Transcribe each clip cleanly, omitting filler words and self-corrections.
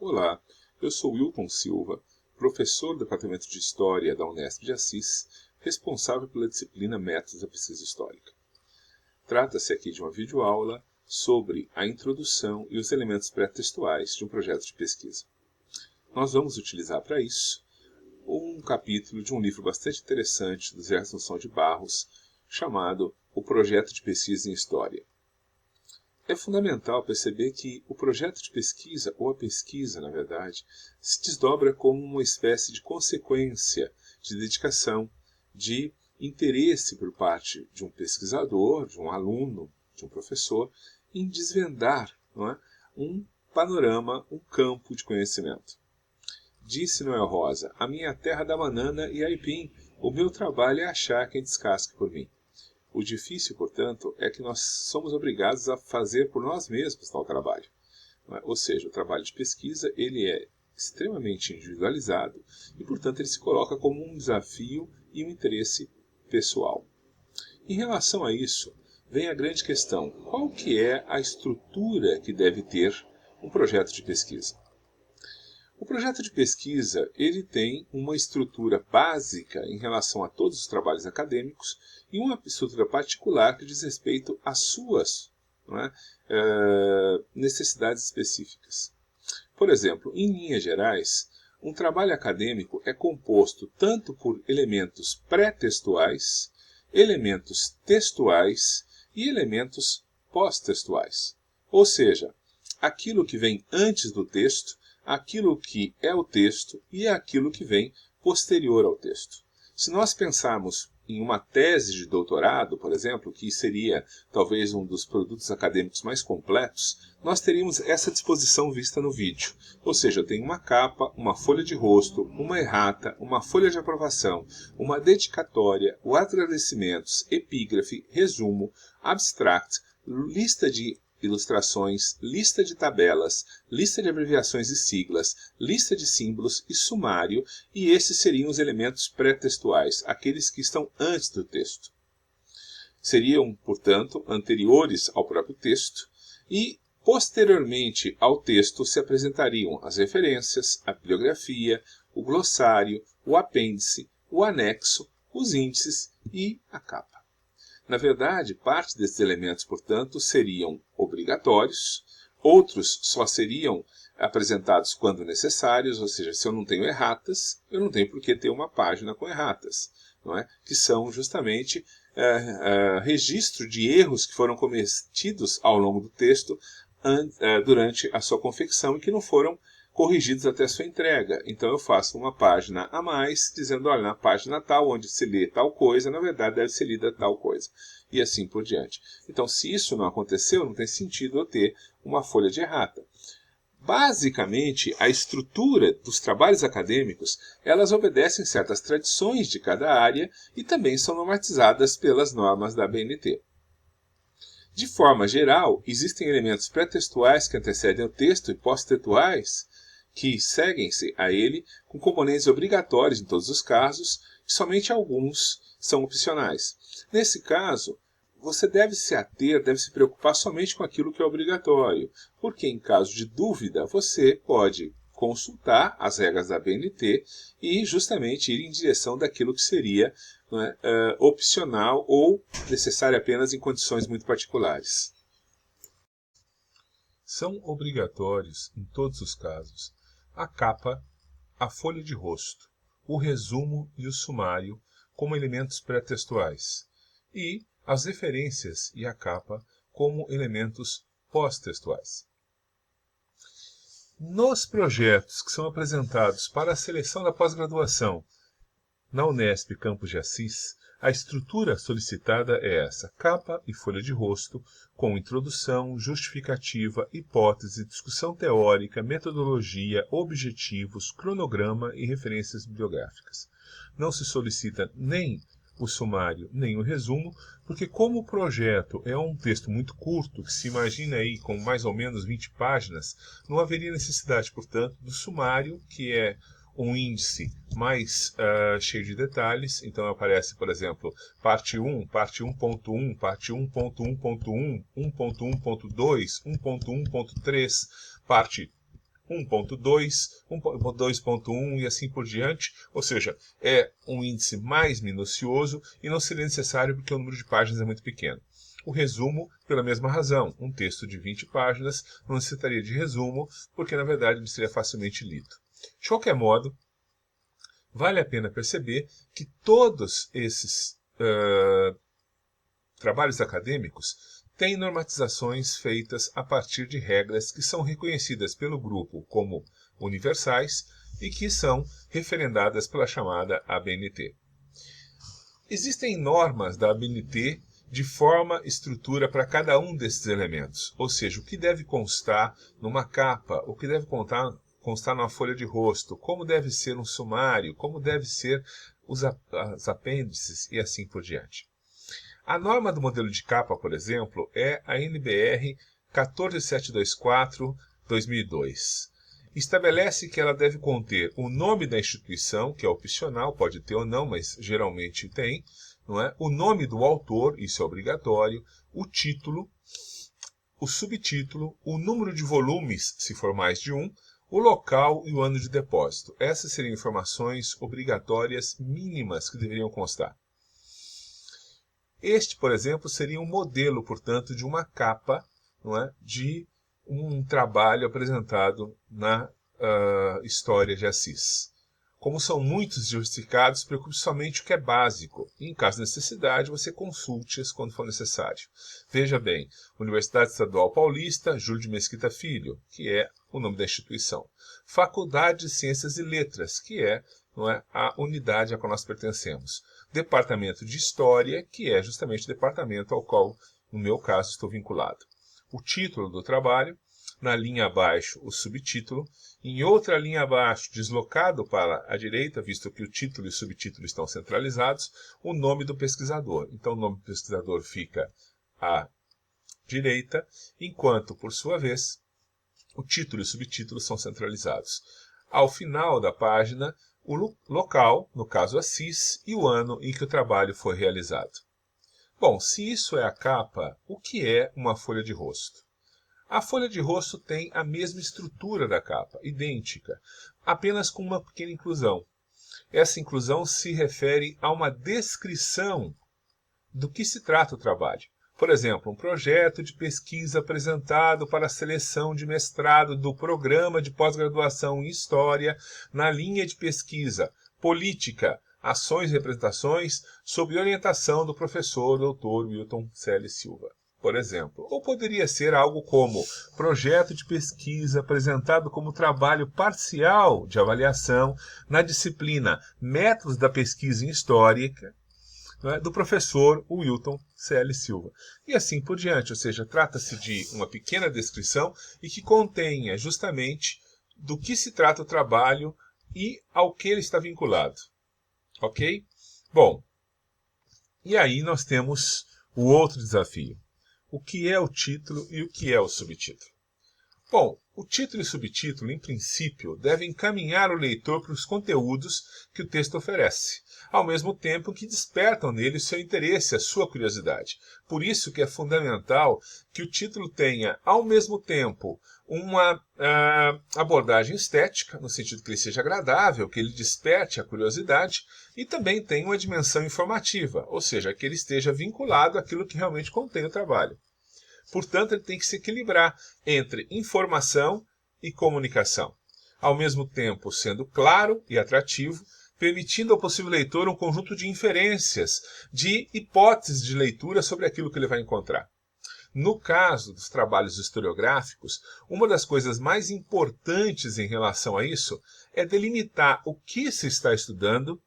Olá, eu sou Wilton Silva, professor do Departamento de História da Unesp de Assis, responsável pela disciplina Métodos da Pesquisa Histórica. Trata-se aqui de uma videoaula sobre a introdução e os elementos pré-textuais de um projeto de pesquisa. Nós vamos utilizar para isso um capítulo de um livro bastante interessante do Zé Assunção de Barros, chamado O Projeto de Pesquisa em História. É fundamental perceber que o projeto de pesquisa, ou a pesquisa, na verdade, se desdobra como uma espécie de consequência de dedicação, de interesse por parte de um pesquisador, de um aluno, de um professor, em desvendar, não é, um panorama, um campo de conhecimento. Disse Noel Rosa: a minha terra dá banana e aipim, o meu trabalho é achar quem descasque por mim. O difícil, portanto, é que nós somos obrigados a fazer por nós mesmos tal trabalho. Ou seja, o trabalho de pesquisa ele é extremamente individualizado e, portanto, ele se coloca como um desafio e um interesse pessoal. Em relação a isso, vem a grande questão: qual que é a estrutura que deve ter um projeto de pesquisa? O projeto de pesquisa ele tem uma estrutura básica em relação a todos os trabalhos acadêmicos e uma estrutura particular que diz respeito às suas necessidades específicas. Por exemplo, em linhas gerais, um trabalho acadêmico é composto tanto por elementos pré-textuais, elementos textuais e elementos pós-textuais. Ou seja, aquilo que vem antes do texto, aquilo que é o texto e aquilo que vem posterior ao texto. Se nós pensarmos em uma tese de doutorado, por exemplo, que seria talvez um dos produtos acadêmicos mais completos, nós teríamos essa disposição vista no vídeo. Ou seja, eu tenho uma capa, uma folha de rosto, uma errata, uma folha de aprovação, uma dedicatória, o agradecimentos, epígrafe, resumo, abstract, lista de ilustrações, lista de tabelas, lista de abreviações e siglas, lista de símbolos e sumário, e esses seriam os elementos pré-textuais, aqueles que estão antes do texto. Seriam, portanto, anteriores ao próprio texto, e posteriormente ao texto se apresentariam as referências, a bibliografia, o glossário, o apêndice, o anexo, os índices e a capa. Na verdade, parte desses elementos, portanto, seriam obrigatórios, outros só seriam apresentados quando necessários, ou seja, se eu não tenho erratas, eu não tenho por que ter uma página com erratas, não é? Que são justamente registro de erros que foram cometidos ao longo do texto durante a sua confecção e que não foram corrigidos até a sua entrega. Então eu faço uma página a mais, dizendo, olha, na página tal, onde se lê tal coisa, na verdade deve ser lida tal coisa. E assim por diante. Então, se isso não aconteceu, não tem sentido eu ter uma folha de errata. Basicamente, a estrutura dos trabalhos acadêmicos, elas obedecem certas tradições de cada área e também são normatizadas pelas normas da ABNT. De forma geral, existem elementos pré-textuais que antecedem o texto e pós-textuais que seguem-se a ele, com componentes obrigatórios em todos os casos, e somente alguns são opcionais. Nesse caso, você deve se ater, deve se preocupar somente com aquilo que é obrigatório, porque em caso de dúvida, você pode consultar as regras da ABNT e justamente ir em direção daquilo que seria opcional ou necessário apenas em condições muito particulares. São obrigatórios, em todos os casos, a capa, a folha de rosto, o resumo e o sumário como elementos pré-textuais, e as referências e a capa como elementos pós-textuais. Nos projetos que são apresentados para a seleção da pós-graduação na Unesp Campos de Assis, a estrutura solicitada é essa: capa e folha de rosto, com introdução, justificativa, hipótese, discussão teórica, metodologia, objetivos, cronograma e referências bibliográficas. Não se solicita nem o sumário, nem o resumo, porque como o projeto é um texto muito curto, que se imagina aí com mais ou menos 20 páginas, não haveria necessidade, portanto, do sumário, que é um índice mais cheio de detalhes. Então aparece, por exemplo, parte 1, parte 1.1, parte 1.1.1, 1.1.2, 1.1.3, parte 1.2, 2.1 e assim por diante, ou seja, é um índice mais minucioso e não seria necessário porque o número de páginas é muito pequeno. O resumo, pela mesma razão, um texto de 20 páginas não necessitaria de resumo, porque na verdade ele seria facilmente lido. De qualquer modo, vale a pena perceber que todos esses trabalhos acadêmicos têm normatizações feitas a partir de regras que são reconhecidas pelo grupo como universais e que são referendadas pela chamada ABNT. Existem normas da ABNT de forma e estrutura para cada um desses elementos, ou seja, o que deve constar numa capa, o que deve constar numa folha de rosto, como deve ser um sumário, como deve ser os apêndices e assim por diante. A norma do modelo de capa, por exemplo, é a NBR 14724/2002. Estabelece que ela deve conter o nome da instituição, que é opcional, pode ter ou não, mas geralmente tem, não é? O nome do autor, isso é obrigatório, o título, o subtítulo, o número de volumes, se for mais de um, o local e o ano de depósito. Essas seriam informações obrigatórias mínimas que deveriam constar. Este, por exemplo, seria um modelo, portanto, de uma capa, não é? De um trabalho apresentado na História de Assis. Como são muitos justificados, preocupe somente o que é básico. E, em caso de necessidade, você consulte-as quando for necessário. Veja bem, Universidade Estadual Paulista, Júlio de Mesquita Filho, que é o nome da instituição. Faculdade de Ciências e Letras, que é, não é, a unidade a qual nós pertencemos. Departamento de História, que é justamente o departamento ao qual, no meu caso, estou vinculado. O título do trabalho, na linha abaixo o subtítulo, em outra linha abaixo, deslocado para a direita, visto que o título e o subtítulo estão centralizados, o nome do pesquisador. Então o nome do pesquisador fica à direita, enquanto, por sua vez, o título e o subtítulo são centralizados. Ao final da página, o local, no caso Assis, e o ano em que o trabalho foi realizado. Bom, se isso é a capa, o que é uma folha de rosto? A folha de rosto tem a mesma estrutura da capa, idêntica, apenas com uma pequena inclusão. Essa inclusão se refere a uma descrição do que se trata o trabalho. Por exemplo, um projeto de pesquisa apresentado para a seleção de mestrado do programa de pós-graduação em História na linha de pesquisa Política, Ações e Representações, sob orientação do professor Dr. Wilton Celi Silva, por exemplo. Ou poderia ser algo como projeto de pesquisa apresentado como trabalho parcial de avaliação na disciplina Métodos da Pesquisa em História, do professor Wilton Celi Silva. E assim por diante, ou seja, trata-se de uma pequena descrição e que contenha justamente do que se trata o trabalho e ao que ele está vinculado. Ok? Bom, e aí nós temos o outro desafio. O que é o título e o que é o subtítulo? Bom, o título e o subtítulo, em princípio, devem encaminhar o leitor para os conteúdos que o texto oferece, ao mesmo tempo que despertam nele o seu interesse, a sua curiosidade. Por isso que é fundamental que o título tenha, ao mesmo tempo, uma abordagem estética, no sentido que ele seja agradável, que ele desperte a curiosidade, e também tenha uma dimensão informativa, ou seja, que ele esteja vinculado àquilo que realmente contém o trabalho. Portanto, ele tem que se equilibrar entre informação e comunicação, ao mesmo tempo sendo claro e atrativo, permitindo ao possível leitor um conjunto de inferências, de hipóteses de leitura sobre aquilo que ele vai encontrar. No caso dos trabalhos historiográficos, uma das coisas mais importantes em relação a isso é delimitar o que se está estudando,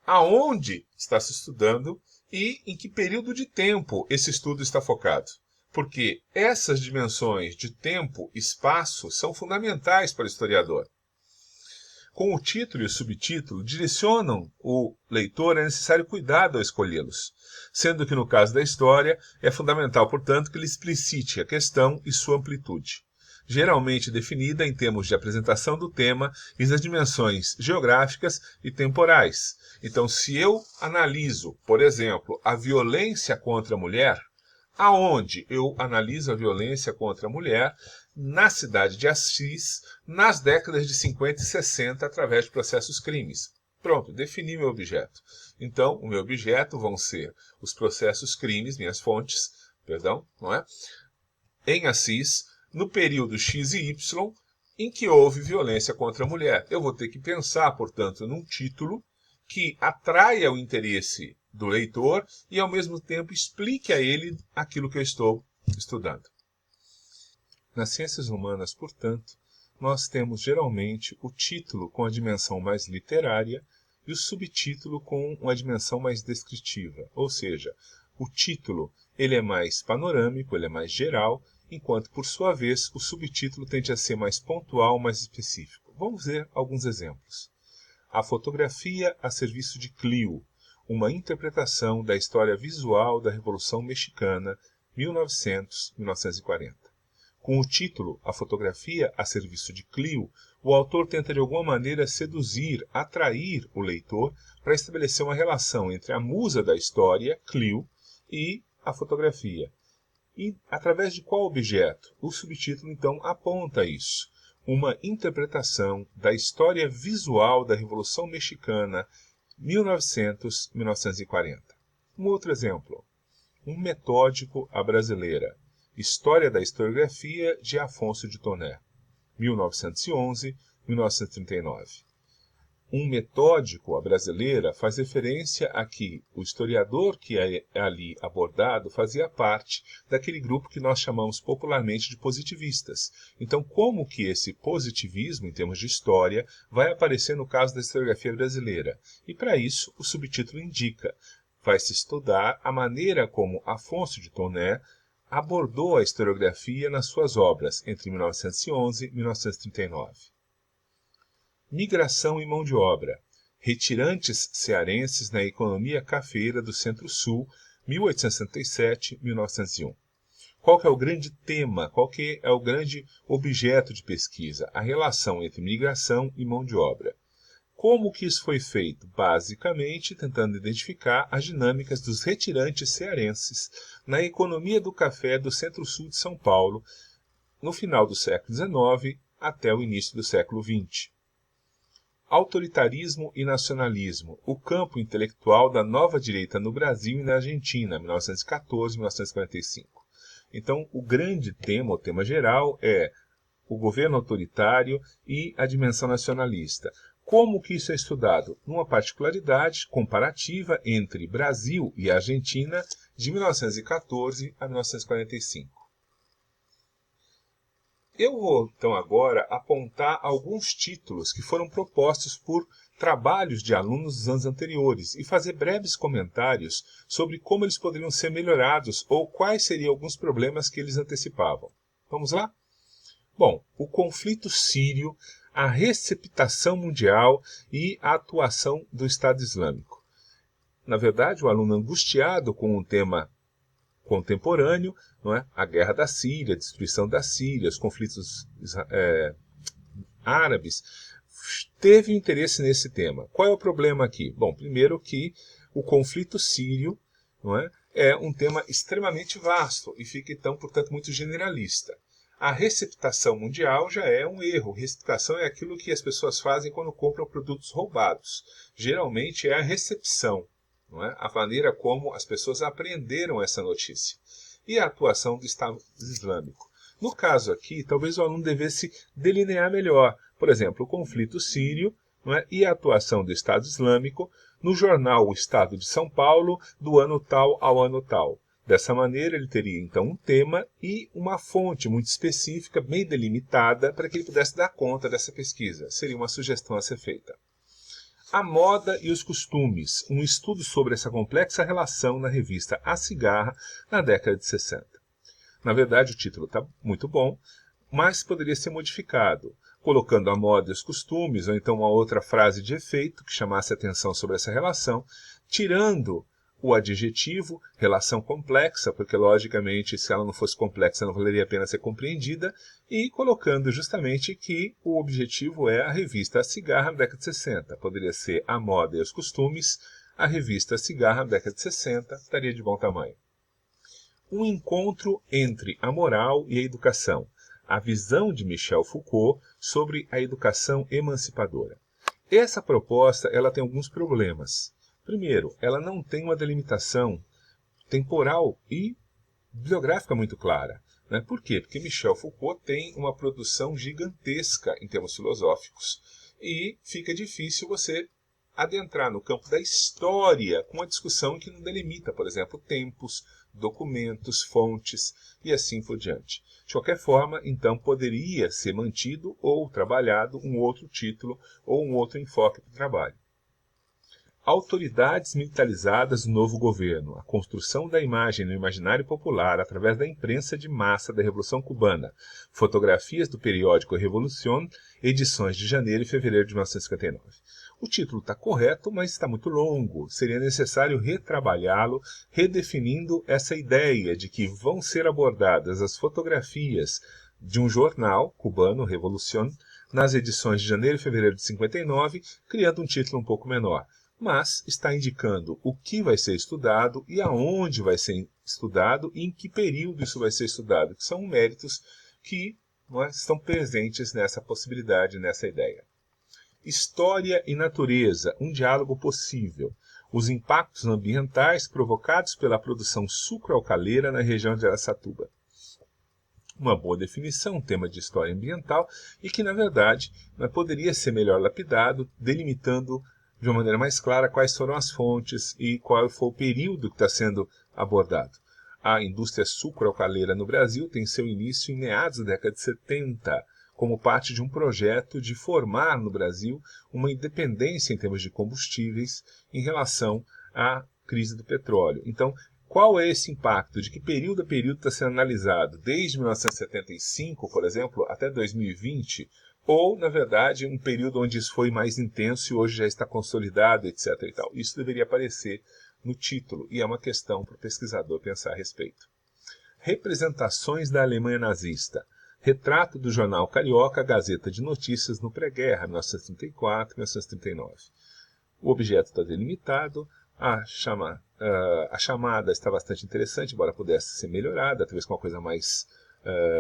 aonde está se estudando e em que período de tempo esse estudo está focado. Porque essas dimensões de tempo e espaço são fundamentais para o historiador. Com o título e o subtítulo, direcionam o leitor a necessário cuidado ao escolhê-los, sendo que no caso da história é fundamental, portanto, que ele explicite a questão e sua amplitude, geralmente definida em termos de apresentação do tema e das dimensões geográficas e temporais. Então, se eu analiso, por exemplo, a violência contra a mulher, aonde eu analiso a violência contra a mulher na cidade de Assis, nas décadas de 50 e 60, através de processos crimes. Pronto, defini meu objeto. Então, o meu objeto vão ser os processos crimes, minhas fontes, perdão, não é? Em Assis, no período X e Y, em que houve violência contra a mulher. Eu vou ter que pensar, portanto, num título que atraia o interesse do leitor e, ao mesmo tempo, explique a ele aquilo que eu estou estudando. Nas ciências humanas, portanto, nós temos geralmente o título com a dimensão mais literária e o subtítulo com uma dimensão mais descritiva, ou seja, o título ele é mais panorâmico, ele é mais geral, enquanto, por sua vez, o subtítulo tende a ser mais pontual, mais específico. Vamos ver alguns exemplos. A fotografia a serviço de Clio, uma interpretação da história visual da Revolução Mexicana, 1900-1940. Com o título A Fotografia a Serviço de Clio, o autor tenta de alguma maneira seduzir, atrair o leitor para estabelecer uma relação entre a musa da história, Clio, e a fotografia. E através de qual objeto? O subtítulo, então, aponta isso. Uma interpretação da história visual da Revolução Mexicana, 1900-1940. Um outro exemplo. Um metódico à brasileira. História da historiografia de Afonso de Toné, 1911-1939. Um metódico à brasileira faz referência a que o historiador que é ali abordado fazia parte daquele grupo que nós chamamos popularmente de positivistas. Então, como que esse positivismo, em termos de história, vai aparecer no caso da historiografia brasileira? E para isso, o subtítulo indica, vai-se estudar a maneira como Afonso de Toné abordou a historiografia nas suas obras entre 1911 e 1939. Migração e mão de obra. Retirantes cearenses na economia cafeira do Centro-Sul, 1867-1901. Qual que é o grande tema? Qual que é o grande objeto de pesquisa? A relação entre migração e mão de obra. Como que isso foi feito? Basicamente, tentando identificar as dinâmicas dos retirantes cearenses na economia do café do Centro-Sul de São Paulo, no final do século XIX até o início do século XX. Autoritarismo e nacionalismo, o campo intelectual da nova direita no Brasil e na Argentina, 1914-1945. Então, o grande tema, o tema geral, é o governo autoritário e a dimensão nacionalista. Como que isso é estudado? Numa particularidade comparativa entre Brasil e Argentina, de 1914 a 1945. Eu vou, então, agora apontar alguns títulos que foram propostos por trabalhos de alunos dos anos anteriores e fazer breves comentários sobre como eles poderiam ser melhorados ou quais seriam alguns problemas que eles antecipavam. Vamos lá? Bom, o conflito sírio, a receptação mundial e a atuação do Estado Islâmico. Na verdade, o aluno angustiado com um tema contemporâneo, não é? A guerra da Síria, a destruição da Síria, os conflitos árabes, teve interesse nesse tema. Qual é o problema aqui? Bom, primeiro que o conflito sírio, não é um tema extremamente vasto e fica, então, portanto, muito generalista. A receptação mundial já é um erro. Receptação é aquilo que as pessoas fazem quando compram produtos roubados. Geralmente é a recepção. Não é? A maneira como as pessoas aprenderam essa notícia. E a atuação do Estado Islâmico. No caso aqui, talvez o aluno devesse delinear melhor, por exemplo, o conflito sírio, não é? E a atuação do Estado Islâmico no jornal O Estado de São Paulo, do ano tal ao ano tal. Dessa maneira, ele teria então um tema e uma fonte muito específica, bem delimitada, para que ele pudesse dar conta dessa pesquisa. Seria uma sugestão a ser feita. A moda e os costumes, um estudo sobre essa complexa relação na revista A Cigarra, na década de 60. Na verdade, o título está muito bom, mas poderia ser modificado, colocando a moda e os costumes, ou então uma outra frase de efeito que chamasse atenção sobre essa relação, tirando o adjetivo, relação complexa, porque logicamente se ela não fosse complexa não valeria a pena ser compreendida, e colocando justamente que o objetivo é a revista A Cigarra na década de 60. Poderia ser A Moda e os Costumes, a revista A Cigarra na década de 60, estaria de bom tamanho. Um encontro entre a moral e a educação. A visão de Michel Foucault sobre a educação emancipadora. Essa proposta ela tem alguns problemas. Primeiro, ela não tem uma delimitação temporal e bibliográfica muito clara. Né? Por quê? Porque Michel Foucault tem uma produção gigantesca em termos filosóficos e fica difícil você adentrar no campo da história com uma discussão que não delimita, por exemplo, tempos, documentos, fontes e assim por diante. De qualquer forma, então, poderia ser mantido ou trabalhado um outro título ou um outro enfoque para o trabalho. Autoridades militarizadas do novo governo, a construção da imagem no imaginário popular através da imprensa de massa da Revolução Cubana, fotografias do periódico Revolución, edições de janeiro e fevereiro de 1959. O título está correto, mas está muito longo. Seria necessário retrabalhá-lo, redefinindo essa ideia de que vão ser abordadas as fotografias de um jornal cubano, Revolución, nas edições de janeiro e fevereiro de 59, criando um título um pouco menor. Mas está indicando o que vai ser estudado e aonde vai ser estudado e em que período isso vai ser estudado, que são méritos que estão presentes nessa possibilidade, nessa ideia. História e natureza, um diálogo possível. Os impactos ambientais provocados pela produção sucroalcaleira na região de Araçatuba. Uma boa definição, um tema de história ambiental e que, na verdade, poderia ser melhor lapidado, delimitando de uma maneira mais clara quais foram as fontes e qual foi o período que está sendo abordado. A indústria sucroalcaleira no Brasil tem seu início em meados da década de 70, como parte de um projeto de formar no Brasil uma independência em termos de combustíveis em relação à crise do petróleo. Então, qual é esse impacto? De que período a período está sendo analisado? Desde 1975, por exemplo, até 2020? Ou, na verdade, um período onde isso foi mais intenso e hoje já está consolidado, etc. e tal. Isso deveria aparecer no título e é uma questão para o pesquisador pensar a respeito. Representações da Alemanha nazista. Retrato do jornal Carioca, Gazeta de Notícias no pré-guerra, 1934 1939. O objeto está delimitado, a chamada está bastante interessante, embora pudesse ser melhorada, talvez com uma coisa mais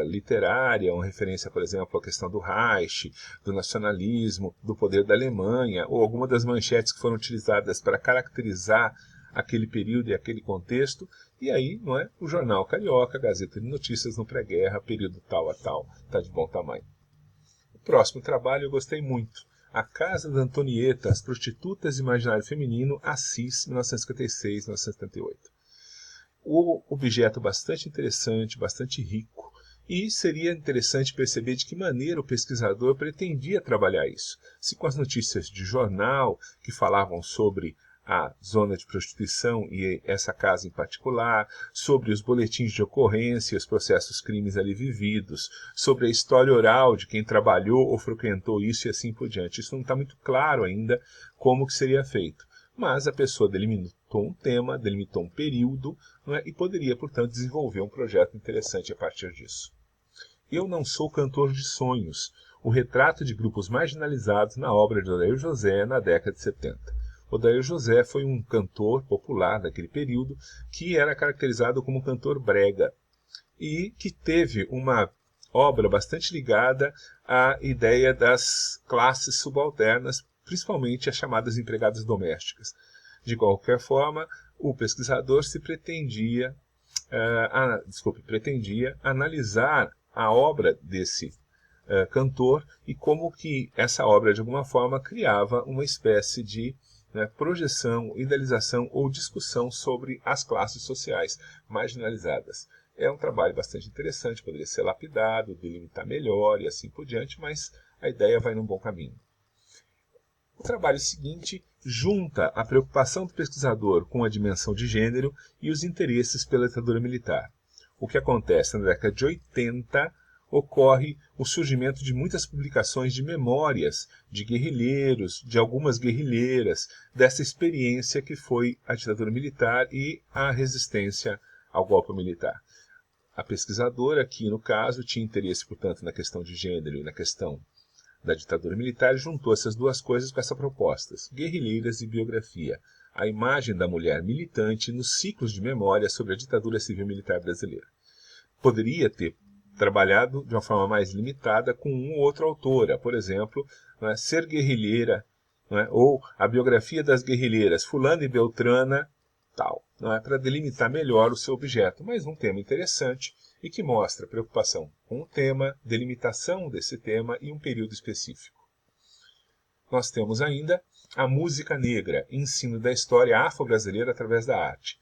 literária, uma referência, por exemplo, à questão do Reich, do nacionalismo, do poder da Alemanha, ou alguma das manchetes que foram utilizadas para caracterizar aquele período e aquele contexto, e aí, o jornal Carioca, Gazeta de Notícias no pré-guerra, período tal a tal, está de bom tamanho. O próximo trabalho eu gostei muito. A Casa da Antonieta, as Prostitutas e Imaginário Feminino, Assis, 1956-1978. O objeto bastante interessante, bastante rico, e seria interessante perceber de que maneira o pesquisador pretendia trabalhar isso. Se com as notícias de jornal que falavam sobre a zona de prostituição e essa casa em particular, sobre os boletins de ocorrência, os processos crimes ali vividos, sobre a história oral de quem trabalhou ou frequentou isso e assim por diante. Isso não está muito claro ainda como que seria feito. Mas a pessoa delimitou um tema, delimitou um período, e poderia, portanto, desenvolver um projeto interessante a partir disso. Eu não sou cantor de sonhos. O retrato de grupos marginalizados na obra de Odair José na década de 70. Odair José foi um cantor popular daquele período que era caracterizado como cantor brega e que teve uma obra bastante ligada à ideia das classes subalternas, principalmente as chamadas empregadas domésticas. De qualquer forma, o pesquisador pretendia analisar a obra desse cantor e como que essa obra, de alguma forma, criava uma espécie de projeção, idealização ou discussão sobre as classes sociais marginalizadas. É um trabalho bastante interessante, poderia ser lapidado, delimitar melhor e assim por diante, mas a ideia vai num bom caminho. O trabalho seguinte junta a preocupação do pesquisador com a dimensão de gênero e os interesses pela ditadura militar. O que acontece na década de 80 ocorre o surgimento de muitas publicações de memórias de guerrilheiros, de algumas guerrilheiras, dessa experiência que foi a ditadura militar e a resistência ao golpe militar. A pesquisadora aqui, no caso, tinha interesse, portanto, na questão de gênero e na questão da ditadura militar e juntou essas duas coisas com essa proposta, guerrilheiras e biografia. a imagem da mulher militante nos ciclos de memória sobre a ditadura civil-militar brasileira. Poderia ter trabalhado de uma forma mais limitada com um ou outro autora, por exemplo, Ser Guerrilheira, ou a biografia das guerrilheiras, fulana e beltrana, tal, para delimitar melhor o seu objeto, mas um tema interessante e que mostra preocupação com o tema, delimitação desse tema e um período específico. Nós temos ainda a música negra, ensino da história afro-brasileira através da arte.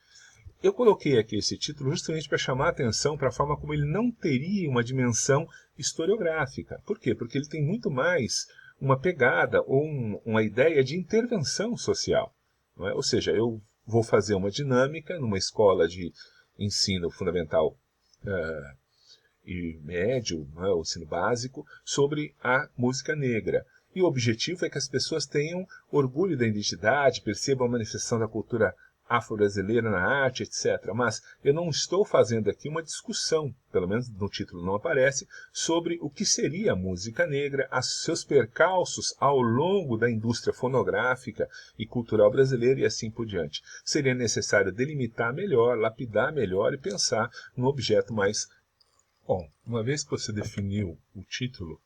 Eu coloquei aqui esse título justamente para chamar a atenção para a forma como ele não teria uma dimensão historiográfica. Por quê? Porque ele tem muito mais uma pegada ou uma ideia de intervenção social. Não é? Ou seja, eu vou fazer uma dinâmica numa escola de ensino fundamental e médio, o ensino básico, sobre a música negra. E o objetivo é que as pessoas tenham orgulho da identidade, percebam a manifestação da cultura afro-brasileira na arte, etc. Mas eu não estou fazendo aqui uma discussão, pelo menos no título não aparece, sobre o que seria a música negra, os seus percalços ao longo da indústria fonográfica e cultural brasileira e assim por diante. Seria necessário delimitar melhor, lapidar melhor e pensar num objeto mais... Bom, uma vez que você definiu o título,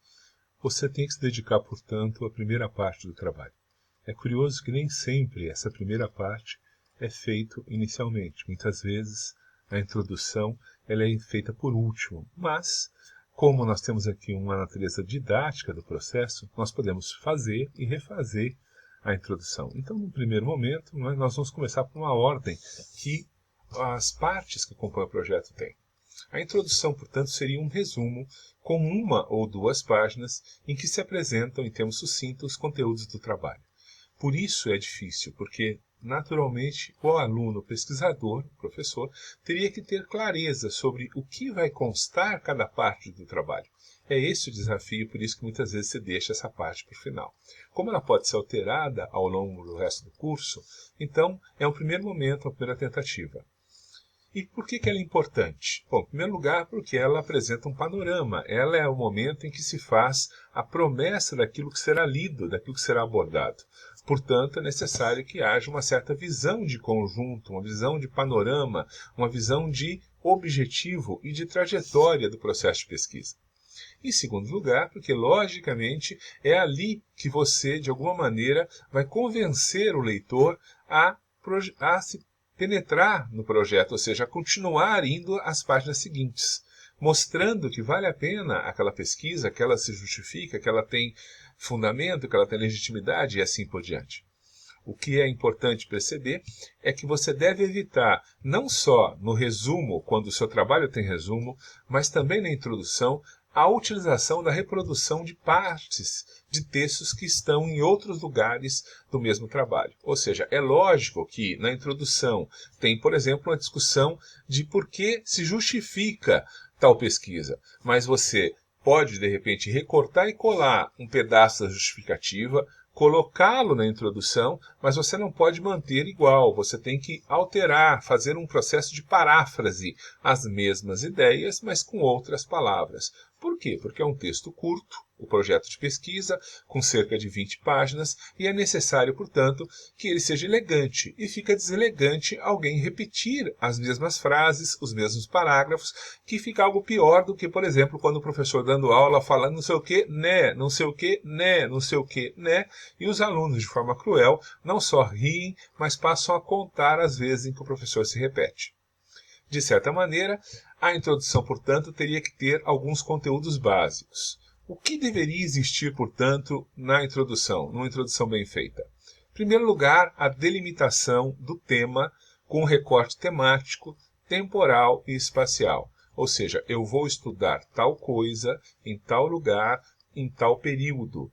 você tem que se dedicar, portanto, à primeira parte do trabalho. É curioso que nem sempre essa primeira parte é feito inicialmente. Muitas vezes a introdução ela é feita por último, mas como nós temos aqui uma natureza didática do processo, nós podemos fazer e refazer a introdução. Então, no primeiro momento, nós vamos começar por uma ordem que as partes que compõem o projeto têm. A introdução, portanto, seria um resumo com uma ou duas páginas em que se apresentam, em termos sucintos, os conteúdos do trabalho. Por isso é difícil, porque naturalmente, o aluno, o pesquisador, o professor, teria que ter clareza sobre o que vai constar cada parte do trabalho. É esse o desafio, por isso que muitas vezes se deixa essa parte para o final. Como ela pode ser alterada ao longo do resto do curso, então é o primeiro momento, a primeira tentativa. E por que ela é importante? Bom, em primeiro lugar, porque ela apresenta um panorama. Ela é o momento em que se faz a promessa daquilo que será lido, daquilo que será abordado. Portanto, é necessário que haja uma certa visão de conjunto, uma visão de panorama, uma visão de objetivo e de trajetória do processo de pesquisa. Em segundo lugar, porque, logicamente, é ali que você, de alguma maneira, vai convencer o leitor a se penetrar no projeto, ou seja, a continuar indo às páginas seguintes, mostrando que vale a pena aquela pesquisa, que ela se justifica, que ela tem fundamento, que ela tem legitimidade e assim por diante. O que é importante perceber é que você deve evitar, não só no resumo, quando o seu trabalho tem resumo, mas também na introdução, a utilização da reprodução de partes de textos que estão em outros lugares do mesmo trabalho. Ou seja, é lógico que na introdução tem, por exemplo, uma discussão de por que se justifica tal pesquisa, mas você pode, de repente, recortar e colar um pedaço da justificativa, colocá-lo na introdução, mas você não pode manter igual, você tem que alterar, fazer um processo de paráfrase, as mesmas ideias, mas com outras palavras. Por quê? Porque é um texto curto, o projeto de pesquisa, com cerca de 20 páginas, e é necessário, portanto, que ele seja elegante, e fica deselegante alguém repetir as mesmas frases, os mesmos parágrafos, que fica algo pior do que, por exemplo, quando o professor dando aula fala não sei o que, né, não sei o que, né, não sei o que, né, e os alunos, de forma cruel, não só riem, mas passam a contar as vezes em que o professor se repete. De certa maneira, a introdução, portanto, teria que ter alguns conteúdos básicos. O que deveria existir, portanto, na introdução, numa introdução bem feita? Em primeiro lugar, a delimitação do tema com recorte temático, temporal e espacial. Ou seja, eu vou estudar tal coisa em tal lugar, em tal período,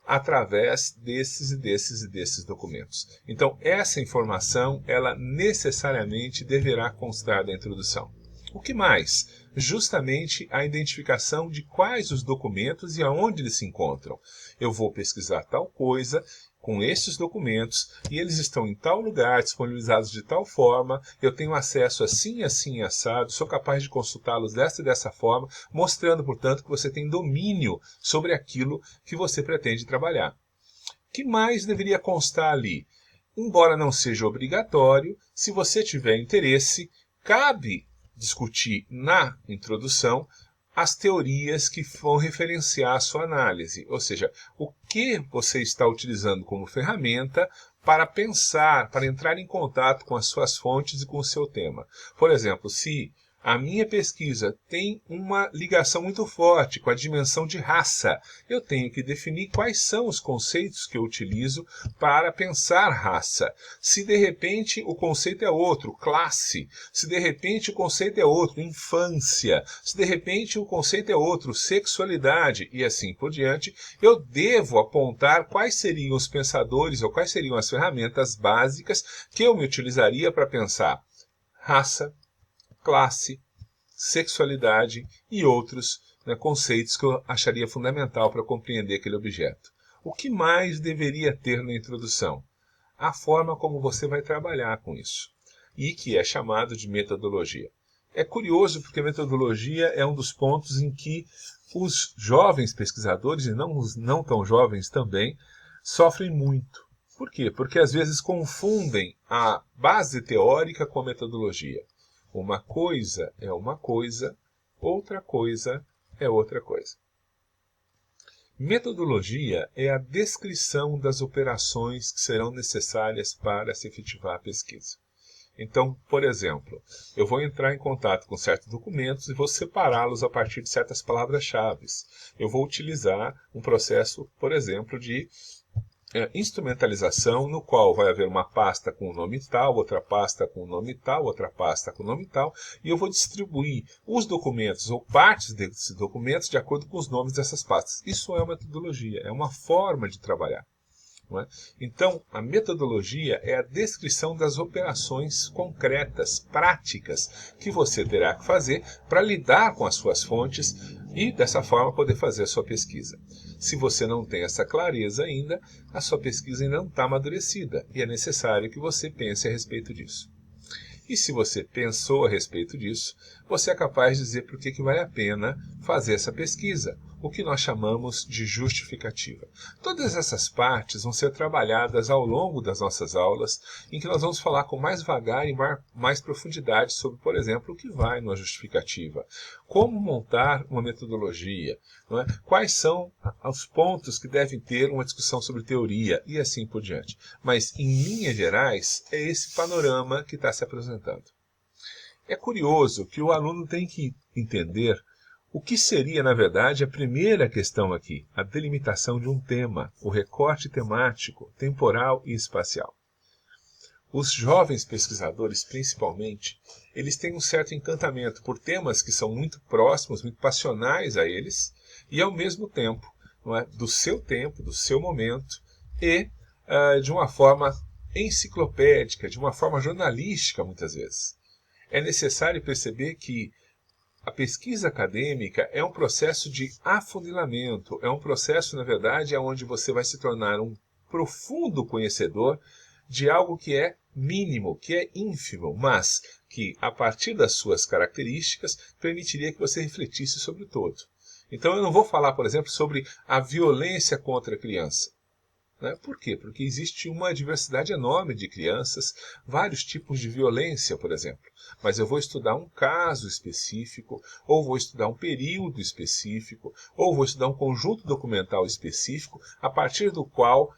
através desses documentos. Então, essa informação, ela necessariamente deverá constar da introdução. O que mais? Justamente a identificação de quais os documentos e aonde eles se encontram. Eu vou pesquisar tal coisa com esses documentos e eles estão em tal lugar, disponibilizados de tal forma, eu tenho acesso assim, assim, assado, sou capaz de consultá-los dessa e dessa forma, mostrando, portanto, que você tem domínio sobre aquilo que você pretende trabalhar. O que mais deveria constar ali? embora não seja obrigatório, se você tiver interesse, cabe discutir na introdução as teorias que vão referenciar a sua análise, ou seja, o que você está utilizando como ferramenta para pensar, para entrar em contato com as suas fontes e com o seu tema. Por exemplo, se a minha pesquisa tem uma ligação muito forte com a dimensão de raça, eu tenho que definir quais são os conceitos que eu utilizo para pensar raça. Se de repente o conceito é outro, classe. Se de repente o conceito é outro, infância. Se de repente o conceito é outro, sexualidade e assim por diante, eu devo apontar quais seriam os pensadores ou quais seriam as ferramentas básicas que eu me utilizaria para pensar raça, classe, sexualidade e outros, né, conceitos que eu acharia fundamental para compreender aquele objeto. O que mais deveria ter na introdução? A forma como você vai trabalhar com isso, e que é chamado de metodologia. É curioso porque metodologia é um dos pontos em que os jovens pesquisadores, e não os não tão jovens também, sofrem muito. Por quê? Porque às vezes confundem a base teórica com a metodologia. Uma coisa é uma coisa, outra coisa é outra coisa. Metodologia é a descrição das operações que serão necessárias para se efetivar a pesquisa. Então, por exemplo, eu vou entrar em contato com certos documentos e vou separá-los a partir de certas palavras-chave. Eu vou utilizar um processo, por exemplo, de instrumentalização, no qual vai haver uma pasta com o nome tal, outra pasta com o nome tal, outra pasta com o nome tal, e eu vou distribuir os documentos ou partes desses documentos de acordo com os nomes dessas pastas. Isso é uma metodologia, é uma forma de trabalhar. Não é? Então, a metodologia é a descrição das operações concretas, práticas, que você terá que fazer para lidar com as suas fontes e, dessa forma, poder fazer a sua pesquisa. Se você não tem essa clareza ainda, a sua pesquisa ainda não está amadurecida e é necessário que você pense a respeito disso. E se você pensou a respeito disso, você é capaz de dizer por que vale a pena fazer essa pesquisa, o que nós chamamos de justificativa. Todas essas partes vão ser trabalhadas ao longo das nossas aulas, em que nós vamos falar com mais vagar e mais profundidade sobre, por exemplo, o que vai numa justificativa. Como montar uma metodologia, não é? Quais são os pontos que devem ter uma discussão sobre teoria e assim por diante. Mas, em linhas gerais, é esse panorama que está se apresentando. É curioso que o aluno tem que entender o que seria, na verdade, a primeira questão aqui, a delimitação de um tema, o recorte temático, temporal e espacial. Os jovens pesquisadores, principalmente, eles têm um certo encantamento por temas que são muito próximos, muito passionais a eles, e ao mesmo tempo, não é, do seu tempo, do seu momento, e de uma forma enciclopédica, de uma forma jornalística, muitas vezes. É necessário perceber que a pesquisa acadêmica é um processo de afunilamento, é um processo, na verdade, onde você vai se tornar um profundo conhecedor de algo que é mínimo, que é ínfimo, mas que, a partir das suas características, permitiria que você refletisse sobre o todo. Então eu não vou falar, por exemplo, sobre a violência contra a criança. Por quê? Porque existe uma diversidade enorme de crianças, vários tipos de violência, por exemplo. Mas eu vou estudar um caso específico, ou vou estudar um período específico, ou vou estudar um conjunto documental específico, a partir do qual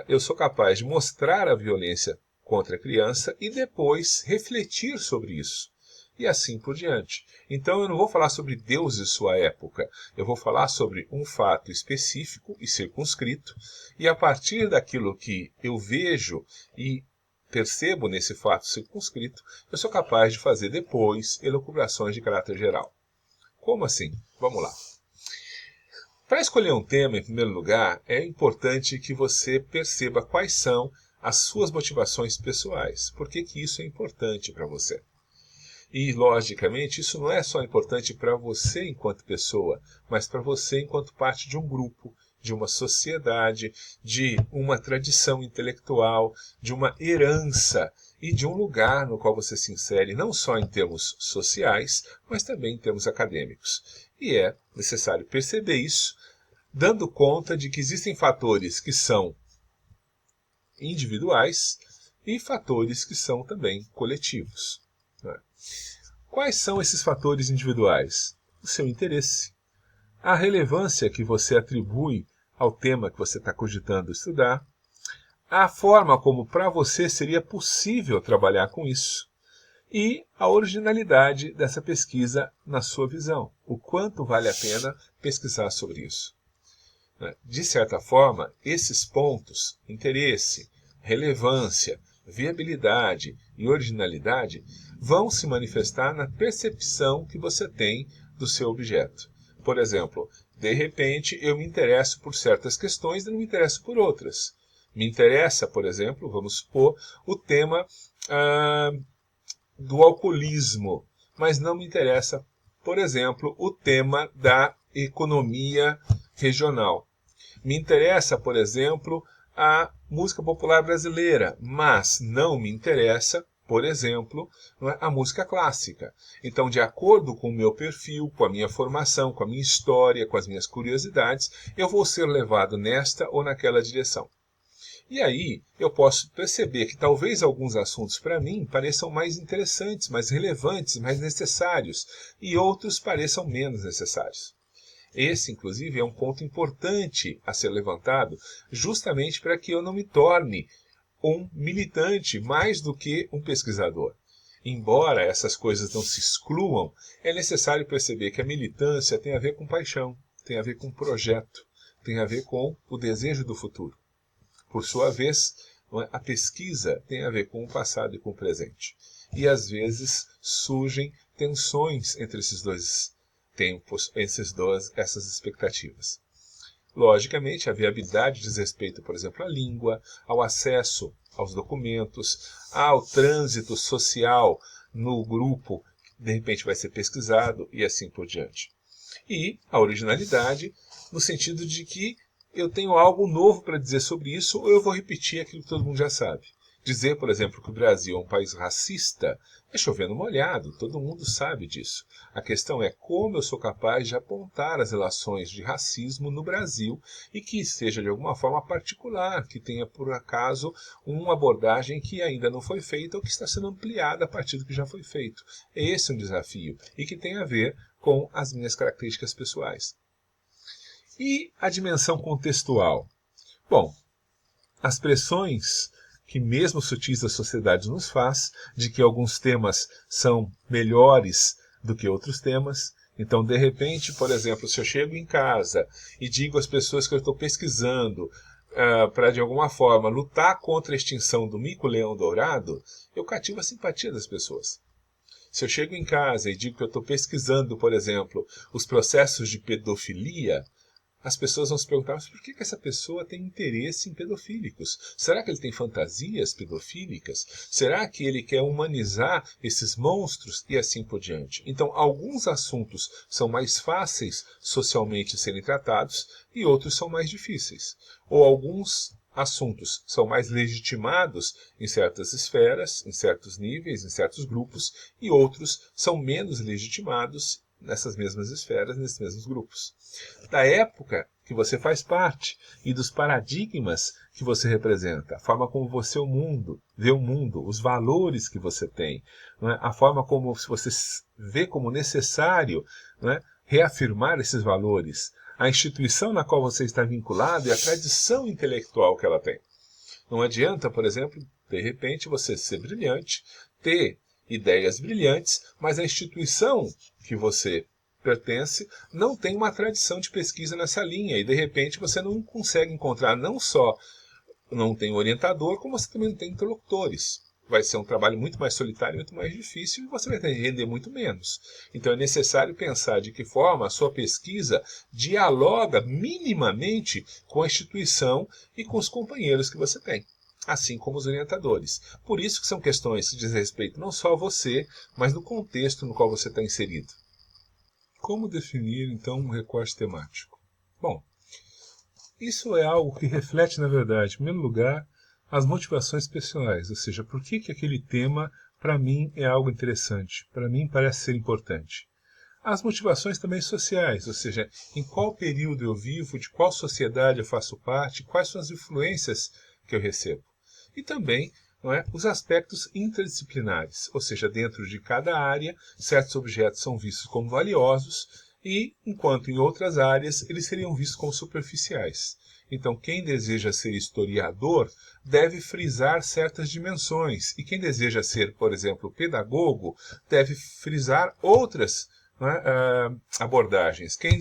eu sou capaz de mostrar a violência contra a criança e depois refletir sobre isso. E assim por diante. Então eu não vou falar sobre Deus e sua época, eu vou falar sobre um fato específico e circunscrito, e a partir daquilo que eu vejo e percebo nesse fato circunscrito, eu sou capaz de fazer depois elucubrações de caráter geral. Como assim? Vamos lá. Para escolher um tema, em primeiro lugar, é importante que você perceba quais são as suas motivações pessoais. Por que isso é importante para você? E, logicamente, isso não é só importante para você enquanto pessoa, mas para você enquanto parte de um grupo, de uma sociedade, de uma tradição intelectual, de uma herança e de um lugar no qual você se insere, não só em termos sociais, mas também em termos acadêmicos. E é necessário perceber isso, dando conta de que existem fatores que são individuais e fatores que são também coletivos. Né? Quais são esses fatores individuais? O seu interesse, a relevância que você atribui ao tema que você está cogitando estudar, a forma como para você seria possível trabalhar com isso e a originalidade dessa pesquisa na sua visão, o quanto vale a pena pesquisar sobre isso. De certa forma, esses pontos, interesse, relevância, viabilidade e originalidade, vão se manifestar na percepção que você tem do seu objeto. Por exemplo, de repente eu me interesso por certas questões e não me interesso por outras. Me interessa, por exemplo, vamos supor, o tema do alcoolismo, mas não me interessa, por exemplo, o tema da economia regional. Me interessa, por exemplo, a música popular brasileira, mas não me interessa, por exemplo, a música clássica. Então, de acordo com o meu perfil, com a minha formação, com a minha história, com as minhas curiosidades, eu vou ser levado nesta ou naquela direção. E aí eu posso perceber que talvez alguns assuntos para mim pareçam mais interessantes, mais relevantes, mais necessários, e outros pareçam menos necessários. Esse, inclusive, é um ponto importante a ser levantado, justamente para que eu não me torne um militante mais do que um pesquisador. Embora essas coisas não se excluam, é necessário perceber que a militância tem a ver com paixão, tem a ver com projeto, tem a ver com o desejo do futuro. Por sua vez, a pesquisa tem a ver com o passado e com o presente. E às vezes surgem tensões entre esses dois tempos, essas expectativas. Logicamente, a viabilidade diz respeito, por exemplo, à língua, ao acesso aos documentos, ao trânsito social no grupo que de repente vai ser pesquisado e assim por diante. E a originalidade no sentido de que eu tenho algo novo para dizer sobre isso ou eu vou repetir aquilo que todo mundo já sabe. Dizer, por exemplo, que o Brasil é um país racista é chovendo molhado, todo mundo sabe disso. A questão é como eu sou capaz de apontar as relações de racismo no Brasil e que seja de alguma forma particular, que tenha por acaso uma abordagem que ainda não foi feita ou que está sendo ampliada a partir do que já foi feito. Esse é um desafio e que tem a ver com as minhas características pessoais. E a dimensão contextual? Bom, as pressões que mesmo sutis a sociedade nos faz, de que alguns temas são melhores do que outros temas. Então, de repente, por exemplo, se eu chego em casa e digo às pessoas que eu estou pesquisando para, de alguma forma, lutar contra a extinção do mico-leão dourado, eu cativo a simpatia das pessoas. Se eu chego em casa e digo que eu estou pesquisando, por exemplo, os processos de pedofilia, as pessoas vão se perguntar, mas por que essa pessoa tem interesse em pedofílicos? Será que ele tem fantasias pedofílicas? Será que ele quer humanizar esses monstros? E assim por diante. Então, alguns assuntos são mais fáceis socialmente serem tratados e outros são mais difíceis. Ou alguns assuntos são mais legitimados em certas esferas, em certos níveis, em certos grupos, e outros são menos legitimados nessas mesmas esferas, nesses mesmos grupos. Da época que você faz parte e dos paradigmas que você representa, a forma como você vê o mundo, os valores que você tem, não é? A forma como você vê como necessário, não é? Reafirmar esses valores, a instituição na qual você está vinculado e a tradição intelectual que ela tem. Não adianta, por exemplo, de repente você ser brilhante, ter ideias brilhantes, mas a instituição que você pertence não tem uma tradição de pesquisa nessa linha e de repente você não consegue encontrar, não só não tem orientador, como você também não tem interlocutores. Vai ser um trabalho muito mais solitário, muito mais difícil e você vai render muito menos. Então é necessário pensar de que forma a sua pesquisa dialoga minimamente com a instituição e com os companheiros que você tem, assim como os orientadores. Por isso que são questões que dizem respeito não só a você, mas no contexto no qual você está inserido. Como definir, então, um recorte temático? Bom, isso é algo que reflete, na verdade, em primeiro lugar, as motivações pessoais, ou seja, por que aquele tema, para mim, é algo interessante, para mim parece ser importante. As motivações também sociais, ou seja, em qual período eu vivo, de qual sociedade eu faço parte, quais são as influências que eu recebo. E também não é, os aspectos interdisciplinares, ou seja, dentro de cada área, certos objetos são vistos como valiosos e, enquanto em outras áreas, eles seriam vistos como superficiais. Então, quem deseja ser historiador deve frisar certas dimensões, e quem deseja ser, por exemplo, pedagogo, deve frisar outras, não é, abordagens. Quem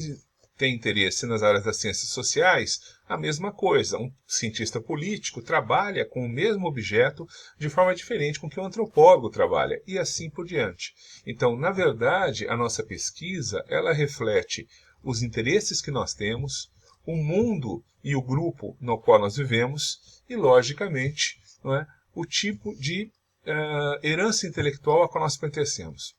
tem interesse nas áreas das ciências sociais, a mesma coisa. Um cientista político trabalha com o mesmo objeto de forma diferente com que o antropólogo trabalha, e assim por diante. Então, na verdade, a nossa pesquisa, ela reflete os interesses que nós temos, o mundo e o grupo no qual nós vivemos e, logicamente, não é, o tipo de herança intelectual a qual nós pertencemos.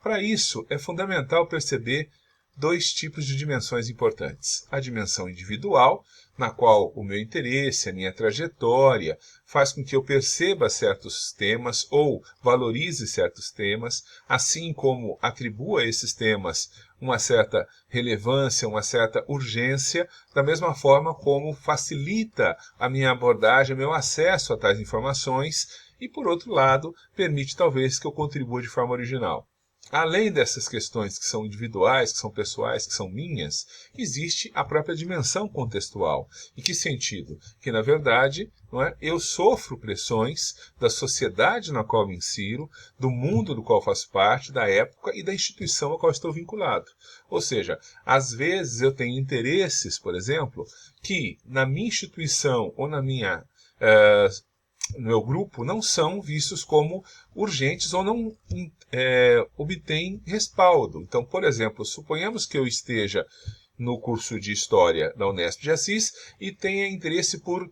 Para isso, é fundamental perceber dois tipos de dimensões importantes. A dimensão individual, na qual o meu interesse, a minha trajetória, faz com que eu perceba certos temas ou valorize certos temas, assim como atribua a esses temas uma certa relevância, uma certa urgência, da mesma forma como facilita a minha abordagem, o meu acesso a tais informações e, por outro lado, permite talvez que eu contribua de forma original. Além dessas questões que são individuais, que são pessoais, que são minhas, existe a própria dimensão contextual. Em que sentido? Que, na verdade, não é, eu sofro pressões da sociedade na qual me insiro, do mundo do qual faço parte, da época e da instituição a qual estou vinculado. Ou seja, às vezes eu tenho interesses, por exemplo, que na minha instituição ou na minha no meu grupo não são vistos como urgentes ou não obtêm respaldo. Então, por exemplo, suponhamos que eu esteja no curso de História da Unesp de Assis e tenha interesse por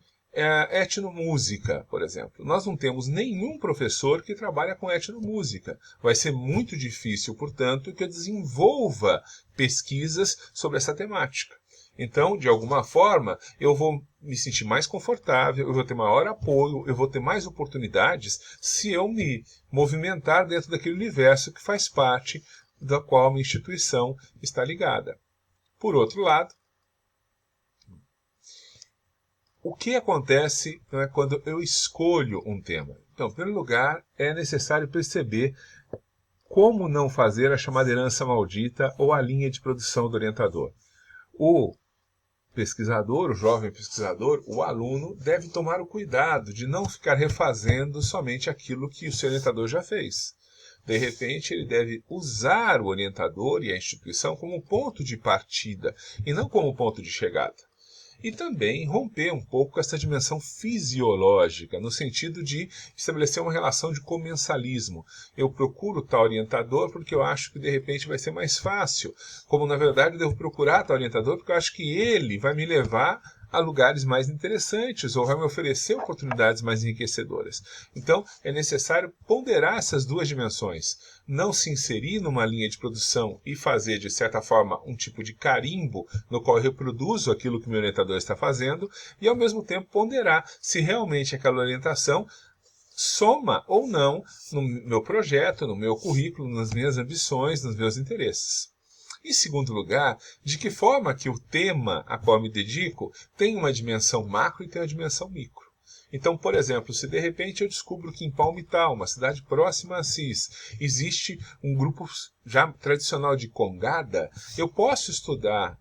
etnomúsica, por exemplo. Nós não temos nenhum professor que trabalha com etnomúsica. Vai ser muito difícil, portanto, que eu desenvolva pesquisas sobre essa temática. Então, de alguma forma, eu vou me sentir mais confortável, eu vou ter maior apoio, eu vou ter mais oportunidades se eu me movimentar dentro daquele universo que faz parte da qual a minha instituição está ligada. Por outro lado, o que acontece, não é, quando eu escolho um tema? Então, em primeiro lugar, é necessário perceber como não fazer a chamada herança maldita ou a linha de produção do orientador. O pesquisador, o jovem pesquisador, o aluno, deve tomar o cuidado de não ficar refazendo somente aquilo que o seu orientador já fez. De repente, ele deve usar o orientador e a instituição como ponto de partida e não como ponto de chegada. E também romper um pouco com essa dimensão fisiológica, no sentido de estabelecer uma relação de comensalismo. Eu procuro tal orientador porque eu acho que de repente vai ser mais fácil, como na verdade eu devo procurar tal orientador porque eu acho que ele vai me levar a lugares mais interessantes ou vai me oferecer oportunidades mais enriquecedoras. Então, é necessário ponderar essas duas dimensões. Não se inserir numa linha de produção e fazer, de certa forma, um tipo de carimbo no qual eu reproduzo aquilo que o meu orientador está fazendo e, ao mesmo tempo, ponderar se realmente aquela orientação soma ou não no meu projeto, no meu currículo, nas minhas ambições, nos meus interesses. Em segundo lugar, de que forma que o tema a qual me dedico tem uma dimensão macro e tem uma dimensão micro. Então, por exemplo, se de repente eu descubro que em Palmital, uma cidade próxima a Assis, existe um grupo já tradicional de congada, eu posso estudar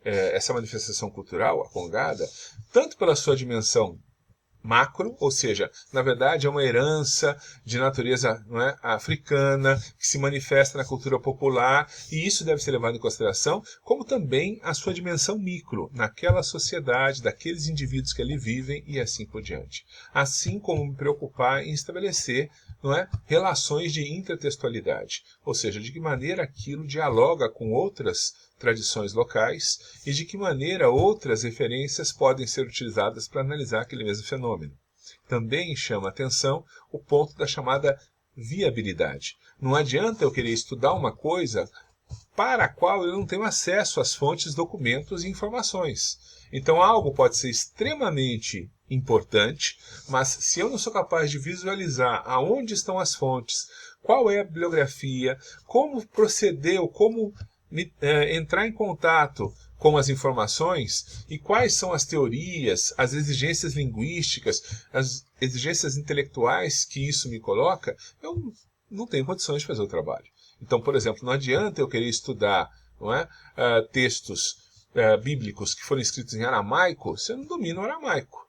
essa manifestação cultural, a congada, tanto pela sua dimensão macro, ou seja, na verdade é uma herança de natureza, não é, africana, que se manifesta na cultura popular, e isso deve ser levado em consideração, como também a sua dimensão micro, naquela sociedade, daqueles indivíduos que ali vivem e assim por diante. Assim como me preocupar em estabelecer, não é, relações de intertextualidade, ou seja, de que maneira aquilo dialoga com outras tradições locais e de que maneira outras referências podem ser utilizadas para analisar aquele mesmo fenômeno. Também chama atenção o ponto da chamada viabilidade. Não adianta eu querer estudar uma coisa para a qual eu não tenho acesso às fontes, documentos e informações. Então algo pode ser extremamente importante, mas se eu não sou capaz de visualizar aonde estão as fontes, qual é a bibliografia, como proceder ou como entrar em contato com as informações e quais são as teorias, as exigências linguísticas, as exigências intelectuais que isso me coloca, eu não tenho condições de fazer o trabalho. Então, por exemplo, não adianta eu querer estudar, não é, textos bíblicos que foram escritos em aramaico se eu não domino o aramaico.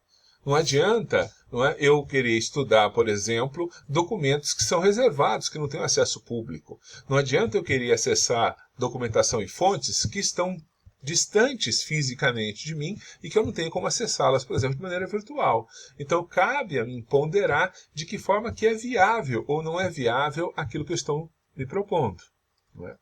Não adianta, não é, eu querer estudar, por exemplo, documentos que são reservados, que não têm acesso público. Não adianta eu querer acessar documentação e fontes que estão distantes fisicamente de mim e que eu não tenho como acessá-las, por exemplo, de maneira virtual. Então, cabe a mim ponderar de que forma que é viável ou não é viável aquilo que eu estou me propondo. Não é?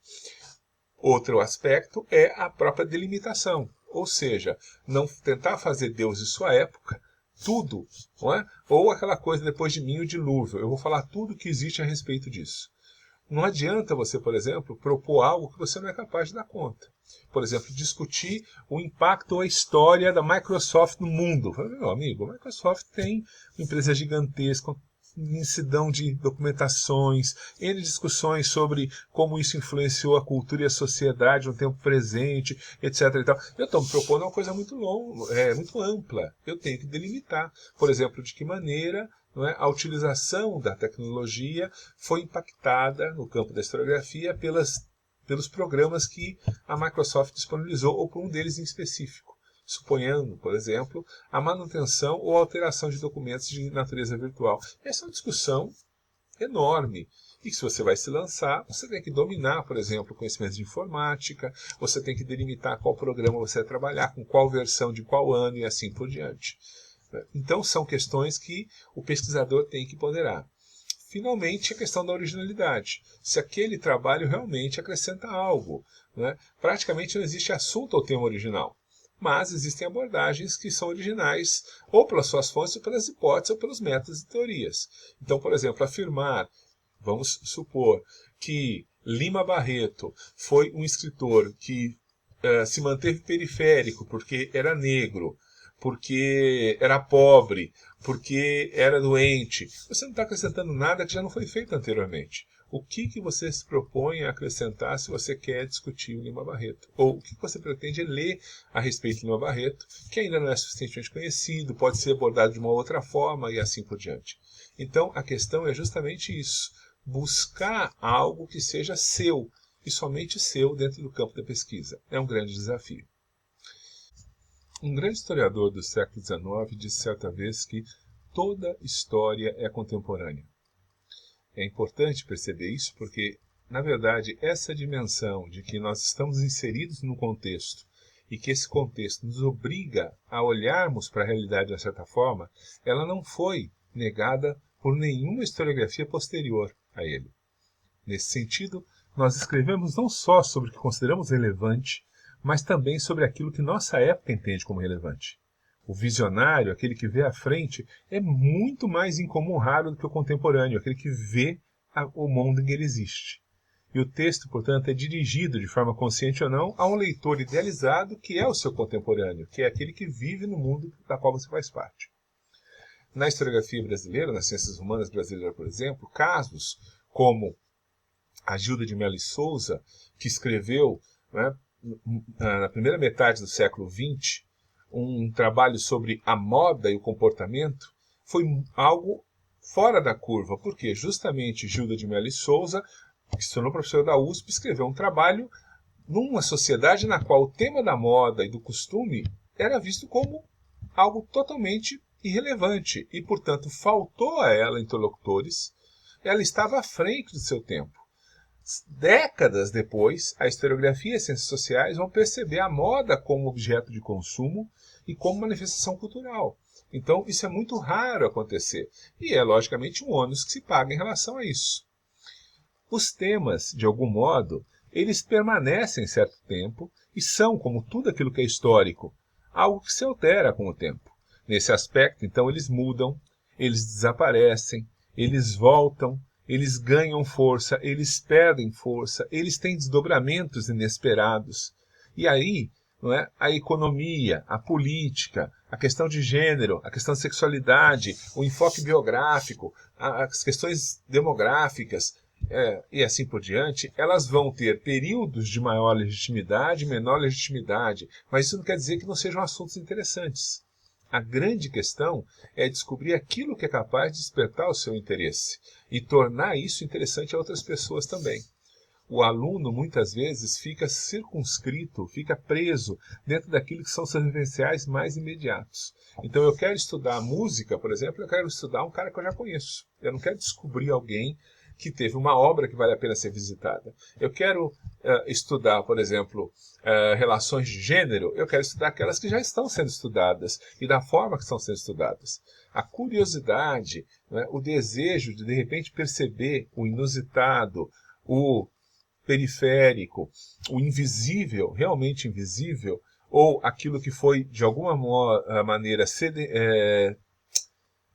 Outro aspecto é a própria delimitação, ou seja, não tentar fazer Deus e sua época, tudo, não é? Ou aquela coisa depois de mim o dilúvio, eu vou falar tudo que existe a respeito disso. Não adianta você, por exemplo, propor algo que você não é capaz de dar conta. Por exemplo, discutir o impacto ou a história da Microsoft no mundo. Meu amigo, a Microsoft tem uma empresa gigantesca, imensidão de documentações, N discussões sobre como isso influenciou a cultura e a sociedade no tempo presente, etc. E tal. Eu estou me propondo uma coisa muito longa, muito ampla. Eu tenho que delimitar. Por exemplo, de que maneira, não é, a utilização da tecnologia foi impactada no campo da historiografia pelos programas que a Microsoft disponibilizou, ou por um deles em específico. Suponhando, por exemplo, a manutenção ou alteração de documentos de natureza virtual. Essa é uma discussão enorme. E se você vai se lançar, você tem que dominar, por exemplo, conhecimentos de informática, você tem que delimitar qual programa você vai trabalhar, com qual versão de qual ano e assim por diante. Então, são questões que o pesquisador tem que ponderar. Finalmente, a questão da originalidade. Se aquele trabalho realmente acrescenta algo. Né? Praticamente não existe assunto ao tema original. Mas existem abordagens que são originais ou pelas suas fontes, ou pelas hipóteses, ou pelos métodos e teorias. Então, por exemplo, afirmar, vamos supor, que Lima Barreto foi um escritor que se manteve periférico porque era negro, porque era pobre, porque era doente. Você não está acrescentando nada que já não foi feito anteriormente. O que você se propõe a acrescentar se você quer discutir o Lima Barreto? Ou o que você pretende ler a respeito de Lima Barreto, que ainda não é suficientemente conhecido, pode ser abordado de uma outra forma e assim por diante. Então, a questão é justamente isso. Buscar algo que seja seu, e somente seu, dentro do campo da pesquisa. É um grande desafio. Um grande historiador do século XIX disse certa vez que toda história é contemporânea. É importante perceber isso porque, na verdade, essa dimensão de que nós estamos inseridos num contexto e que esse contexto nos obriga a olharmos para a realidade de uma certa forma, ela não foi negada por nenhuma historiografia posterior a ele. Nesse sentido, nós escrevemos não só sobre o que consideramos relevante, mas também sobre aquilo que nossa época entende como relevante. O visionário, aquele que vê à frente, é muito mais incomum raro do que o contemporâneo, aquele que vê o mundo em que ele existe. E o texto, portanto, é dirigido, de forma consciente ou não, a um leitor idealizado que é o seu contemporâneo, que é aquele que vive no mundo da qual você faz parte. Na historiografia brasileira, nas ciências humanas brasileiras, por exemplo, casos como a Gilda de Mello e Souza, que escreveu, né, na primeira metade do século XX, um trabalho sobre a moda e o comportamento, foi algo fora da curva, porque justamente Gilda de Mello e Souza, que se tornou professora da USP, escreveu um trabalho numa sociedade na qual o tema da moda e do costume era visto como algo totalmente irrelevante e, portanto, faltou a ela interlocutores. Ela estava à frente do seu tempo. Décadas depois, a historiografia e as ciências sociais vão perceber a moda como objeto de consumo e como manifestação cultural. Então, isso é muito raro acontecer. E é, logicamente, um ônus que se paga em relação a isso. Os temas, de algum modo, eles permanecem certo tempo e são, como tudo aquilo que é histórico, algo que se altera com o tempo. Nesse aspecto, então, eles mudam, eles desaparecem, eles voltam, eles ganham força, eles perdem força, eles têm desdobramentos inesperados. E aí, não é, a economia, a política, a questão de gênero, a questão de sexualidade, o enfoque biográfico, as questões demográficas, e assim por diante, elas vão ter períodos de maior legitimidade, menor legitimidade, mas isso não quer dizer que não sejam assuntos interessantes. A grande questão é descobrir aquilo que é capaz de despertar o seu interesse e tornar isso interessante a outras pessoas também. O aluno, muitas vezes, fica circunscrito, fica preso dentro daquilo que são seus referenciais mais imediatos. Então, eu quero estudar música, por exemplo, eu quero estudar um cara que eu já conheço. Eu não quero descobrir alguém que teve uma obra que vale a pena ser visitada. Eu quero estudar, por exemplo, relações de gênero, eu quero estudar aquelas que já estão sendo estudadas e da forma que estão sendo estudadas. A curiosidade, né, o desejo de repente, perceber o inusitado, o periférico, o invisível, realmente invisível, ou aquilo que foi, de alguma maneira,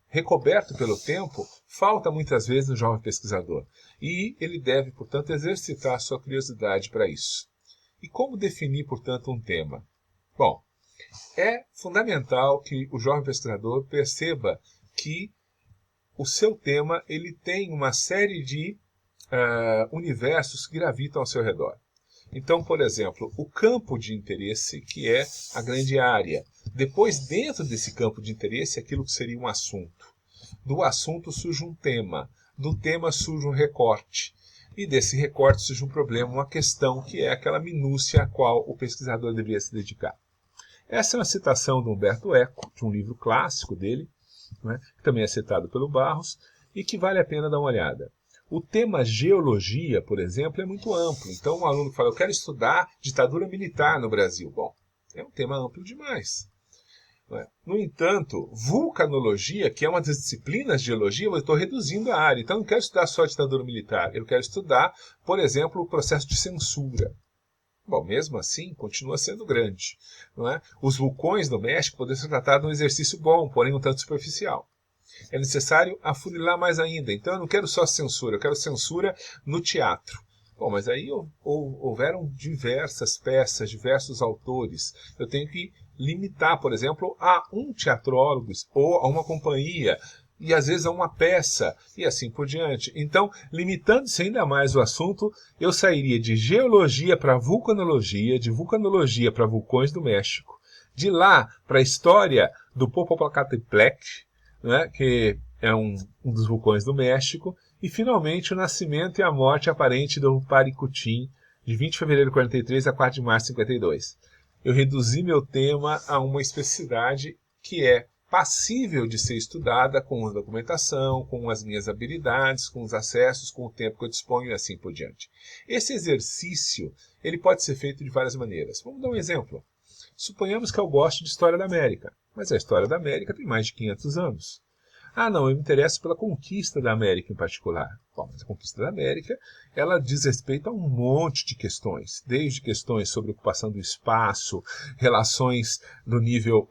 recoberto pelo tempo, falta muitas vezes no jovem pesquisador. E ele deve, portanto, exercitar a sua curiosidade para isso. E como definir, portanto, um tema? Bom, é fundamental que o jovem pesquisador perceba que o seu tema ele tem uma série de universos que gravitam ao seu redor. Então, por exemplo, o campo de interesse, que é a grande área. Depois, dentro desse campo de interesse, aquilo que seria um assunto. Do assunto surge um tema. Do tema surge um recorte. E desse recorte surge um problema, uma questão, que é aquela minúcia a qual o pesquisador deveria se dedicar. Essa é uma citação de Humberto Eco, de um livro clássico dele, né, que também é citado pelo Barros, e que vale a pena dar uma olhada. O tema geologia, por exemplo, é muito amplo. Então, um aluno que fala, eu quero estudar ditadura militar no Brasil. Bom, é um tema amplo demais. No entanto, vulcanologia, que é uma das disciplinas de geologia, eu estou reduzindo a área. Então, eu não quero estudar só a ditadura militar. Eu quero estudar, por exemplo, o processo de censura. Bom, mesmo assim, continua sendo grande. Não é? Os vulcões no México podem ser tratados de um exercício bom, porém um tanto superficial. É necessário afunilar mais ainda. Então eu não quero só censura, eu quero censura no teatro. Bom, mas aí houveram diversas peças, diversos autores. Eu tenho que limitar, por exemplo, a um teatrólogo ou a uma companhia, e às vezes a uma peça, e assim por diante. Então, limitando-se ainda mais o assunto, eu sairia de geologia para vulcanologia, de vulcanologia para vulcões do México, de lá para a história do Popocatépetl, né, que é um dos vulcões do México, e finalmente o nascimento e a morte aparente do Paricutim, de 20 de fevereiro de 43 a 4 de março de 52. Eu reduzi meu tema a uma especificidade que é passível de ser estudada com a documentação, com as minhas habilidades, com os acessos, com o tempo que eu disponho e assim por diante. Esse exercício ele pode ser feito de várias maneiras. Vamos dar um exemplo. Suponhamos que eu gosto de História da América, mas a História da América tem mais de 500 anos. Ah, não, eu me interesso pela conquista da América em particular. Bom, mas a conquista da América, ela diz respeito a um monte de questões, desde questões sobre ocupação do espaço, relações do nível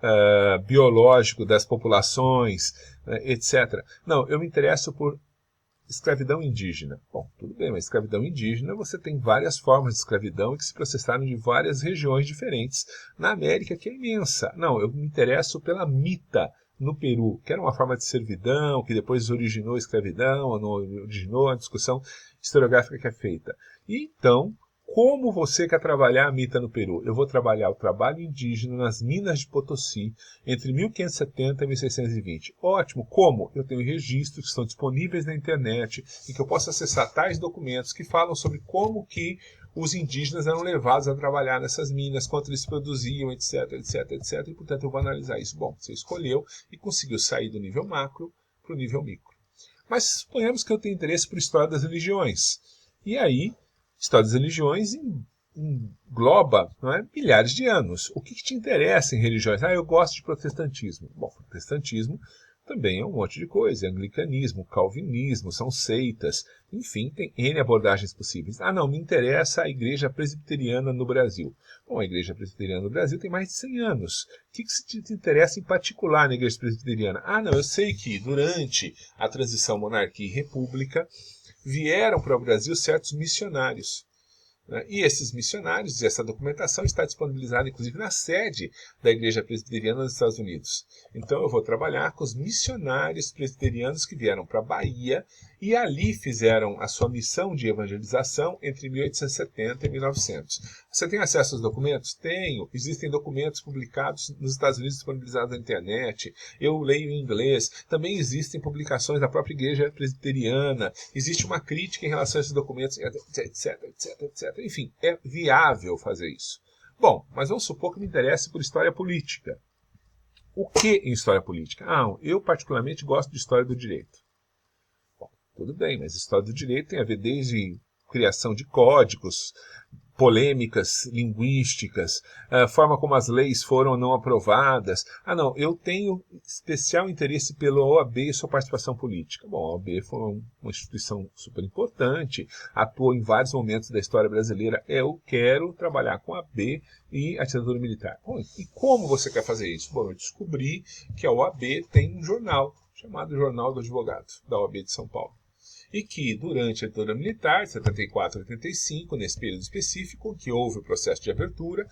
biológico das populações, etc. Não, eu me interesso por escravidão indígena. Bom, tudo bem, mas escravidão indígena, você tem várias formas de escravidão que se processaram de várias regiões diferentes na América, que é imensa. Não, eu me interesso pela mita no Peru, que era uma forma de servidão, que depois originou a escravidão, originou a discussão historiográfica que é feita. E então, como você quer trabalhar a mita no Peru? Eu vou trabalhar o trabalho indígena nas minas de Potosí entre 1570 e 1620. Ótimo, como? Eu tenho registros que estão disponíveis na internet e que eu posso acessar tais documentos que falam sobre como que os indígenas eram levados a trabalhar nessas minas, quanto eles produziam, etc, etc, etc. E, portanto, eu vou analisar isso. Bom, você escolheu e conseguiu sair do nível macro para o nível micro. Mas suponhamos que eu tenho interesse por história das religiões. E aí, história das religiões engloba, não é, milhares de anos. O que te interessa em religiões? Ah, eu gosto de protestantismo. Bom, protestantismo também é um monte de coisa. Anglicanismo, calvinismo, são seitas. Enfim, tem N abordagens possíveis. Ah, não, me interessa a igreja presbiteriana no Brasil. Bom, a igreja presbiteriana no Brasil tem mais de 100 anos. O que te interessa em particular na igreja presbiteriana? Ah, não, eu sei que durante a transição monarquia e república vieram para o Brasil certos missionários. né? E esses missionários, essa documentação está disponibilizada inclusive na sede da Igreja Presbiteriana dos Estados Unidos. Então eu vou trabalhar com os missionários presbiterianos que vieram para a Bahia e ali fizeram a sua missão de evangelização entre 1870 e 1900. Você tem acesso aos documentos? Tenho. Existem documentos publicados nos Estados Unidos disponibilizados na internet. Eu leio em inglês. Também existem publicações da própria Igreja Presbiteriana. Existe uma crítica em relação a esses documentos, etc, etc, etc. Enfim, é viável fazer isso. Bom, mas vamos supor que me interesse por história política. O que em história política? Eu particularmente gosto de história do direito. Bom, tudo bem, mas história do direito tem a ver desde criação de códigos, polêmicas linguísticas, a forma como as leis foram ou não aprovadas. Eu tenho especial interesse pela OAB e sua participação política. Bom, a OAB foi uma instituição super importante, atuou em vários momentos da história brasileira. Eu quero trabalhar com a OAB e a ditadura militar. Bom, e como você quer fazer isso? Bom, eu descobri que a OAB tem um jornal chamado Jornal do Advogado, da OAB de São Paulo. E que, durante a ditadura militar, de 74 a 85, nesse período específico, que houve o processo de abertura,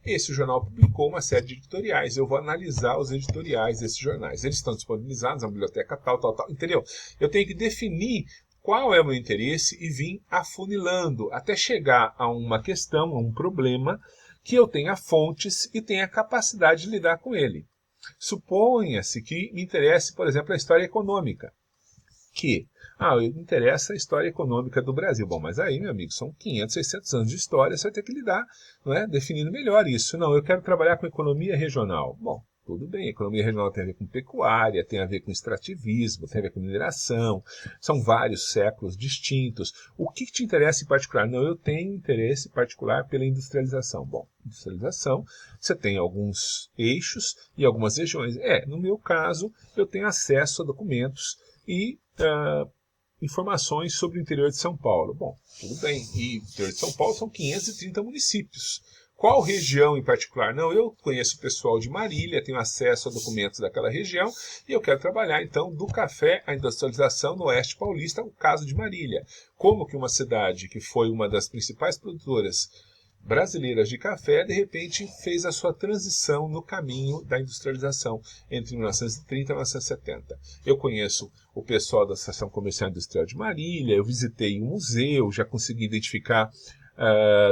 esse jornal publicou uma série de editoriais. Eu vou analisar os editoriais desses jornais. Eles estão disponibilizados na biblioteca tal, entendeu? Eu tenho que definir qual é o meu interesse e vir afunilando, até chegar a uma questão, a um problema, que eu tenha fontes e tenha capacidade de lidar com ele. Suponha-se que me interesse, por exemplo, a história econômica. Me interessa a história econômica do Brasil. Bom, mas aí, meu amigo, são 500, 600 anos de história, você vai ter que lidar, não é? Definindo melhor isso. Não, eu quero trabalhar com economia regional. Bom, tudo bem, economia regional tem a ver com pecuária, tem a ver com extrativismo, tem a ver com mineração, são vários séculos distintos. O que te interessa em particular? Não, eu tenho interesse particular pela industrialização. Bom, industrialização, você tem alguns eixos e algumas regiões. No meu caso, eu tenho acesso a documentos e informações sobre o interior de São Paulo. Bom, tudo bem. E o interior de São Paulo são 530 municípios. Qual região em particular? Não, eu conheço o pessoal de Marília, tenho acesso a documentos daquela região e eu quero trabalhar, então, do café à industrialização no Oeste Paulista, o caso de Marília. Como que uma cidade que foi uma das principais produtoras brasileiras de café, de repente, fez a sua transição no caminho da industrialização entre 1930 e 1970. Eu conheço o pessoal da Associação Comercial Industrial de Marília, eu visitei um museu, já consegui identificar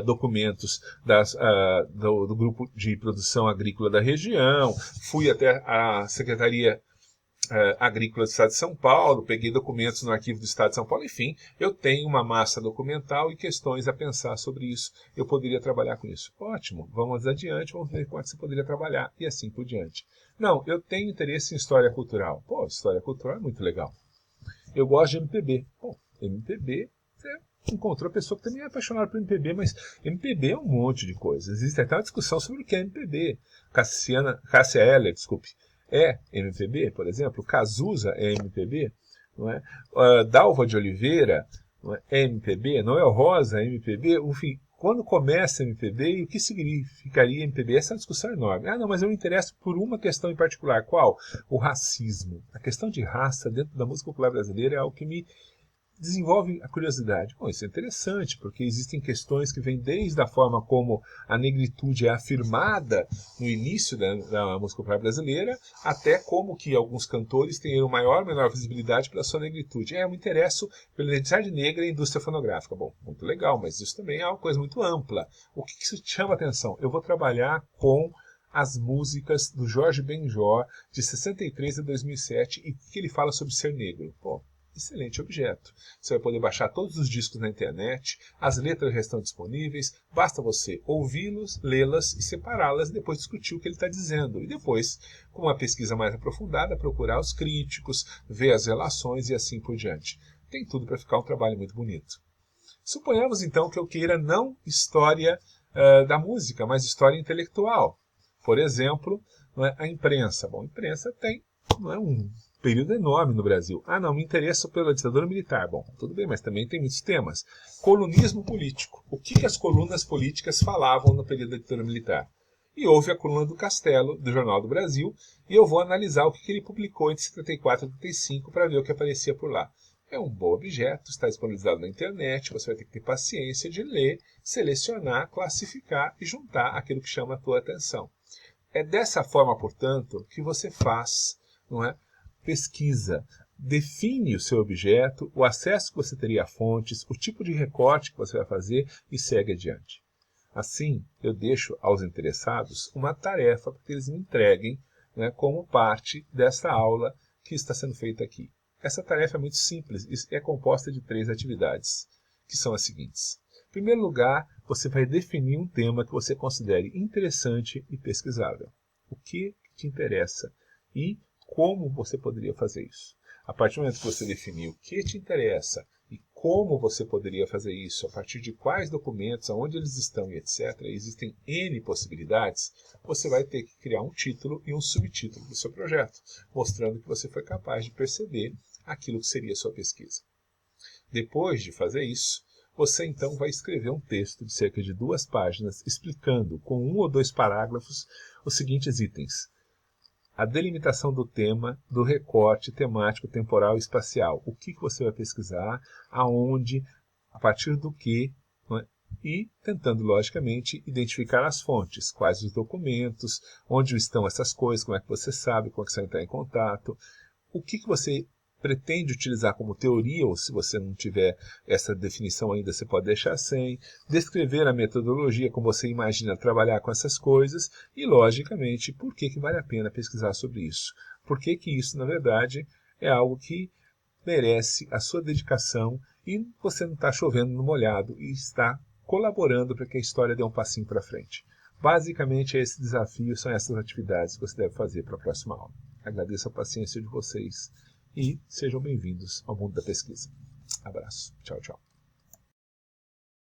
documentos do grupo de produção agrícola da região, fui até a Secretaria Agrícola do Estado de São Paulo, peguei documentos no Arquivo do Estado de São Paulo, enfim, eu tenho uma massa documental e questões a pensar sobre isso. Eu poderia trabalhar com isso. Ótimo, vamos adiante, vamos ver quanto você poderia trabalhar e assim por diante. Não, eu tenho interesse em história cultural. História cultural é muito legal. Eu gosto de MPB. MPB, você encontrou a pessoa que também é apaixonada por MPB, mas MPB é um monte de coisas. Existe até uma discussão sobre o que é MPB. Cássia Eller, é MPB, por exemplo, Cazuza é MPB, não é? Dalva de Oliveira, não é MPB, Noel Rosa é MPB, enfim, quando começa MPB e o que significaria MPB? Essa é uma discussão enorme. Mas eu me interesso por uma questão em particular. Qual? O racismo. A questão de raça dentro da música popular brasileira é algo que me desenvolve a curiosidade. Isso é interessante, porque existem questões que vêm desde a forma como a negritude é afirmada no início da música popular brasileira, até como que alguns cantores têm maior ou menor visibilidade pela sua negritude. Eu me interesso pela identidade negra e indústria fonográfica. Bom, muito legal, mas isso também é uma coisa muito ampla. O que isso te chama a atenção? Eu vou trabalhar com as músicas do Jorge Benjor, de 63 a 2007, e que ele fala sobre ser negro. Excelente objeto. Você vai poder baixar todos os discos na internet, as letras já estão disponíveis, basta você ouvi-los, lê-las e separá-las e depois discutir o que ele está dizendo. E depois, com uma pesquisa mais aprofundada, procurar os críticos, ver as relações e assim por diante. Tem tudo para ficar um trabalho muito bonito. Suponhamos então que eu queira não história da música, mas história intelectual. Por exemplo, a imprensa. Bom, a imprensa tem um período enorme no Brasil. Me interesso pela ditadura militar. Bom, tudo bem, mas também tem muitos temas. Colunismo político. O que as colunas políticas falavam no período da ditadura militar? E houve a coluna do Castelo, do Jornal do Brasil, e eu vou analisar o que ele publicou entre 74 e 85 para ver o que aparecia por lá. É um bom objeto, está disponibilizado na internet, você vai ter que ter paciência de ler, selecionar, classificar e juntar aquilo que chama a tua atenção. É dessa forma, portanto, que você faz, não é? Pesquisa. Define o seu objeto, o acesso que você teria a fontes, o tipo de recorte que você vai fazer e segue adiante. Assim, eu deixo aos interessados uma tarefa para que eles me entreguem, né, como parte dessa aula que está sendo feita aqui. Essa tarefa é muito simples e é composta de 3 atividades, que são as seguintes. Em primeiro lugar, você vai definir um tema que você considere interessante e pesquisável. O que te interessa e como você poderia fazer isso. A partir do momento que você definir o que te interessa e como você poderia fazer isso, a partir de quais documentos, aonde eles estão e etc., existem N possibilidades, você vai ter que criar um título e um subtítulo do seu projeto, mostrando que você foi capaz de perceber aquilo que seria a sua pesquisa. Depois de fazer isso, você então vai escrever um texto de cerca de 2 páginas explicando com 1 ou 2 parágrafos os seguintes itens. A delimitação do tema, do recorte temático, temporal e espacial. O que você vai pesquisar, aonde, a partir do que, não é? E tentando, logicamente, identificar as fontes, quais os documentos, onde estão essas coisas, como é que você sabe, como é que você vai entrar em contato, o que você pretende utilizar como teoria, ou se você não tiver essa definição ainda, você pode deixar sem, descrever a metodologia, como você imagina trabalhar com essas coisas, e, logicamente, por que vale a pena pesquisar sobre isso. Por que isso, na verdade, é algo que merece a sua dedicação e você não está chovendo no molhado e está colaborando para que a história dê um passinho para frente. Basicamente, esse desafio são essas atividades que você deve fazer para a próxima aula. Agradeço a paciência de vocês e sejam bem-vindos ao mundo da pesquisa. Abraço. Tchau, tchau.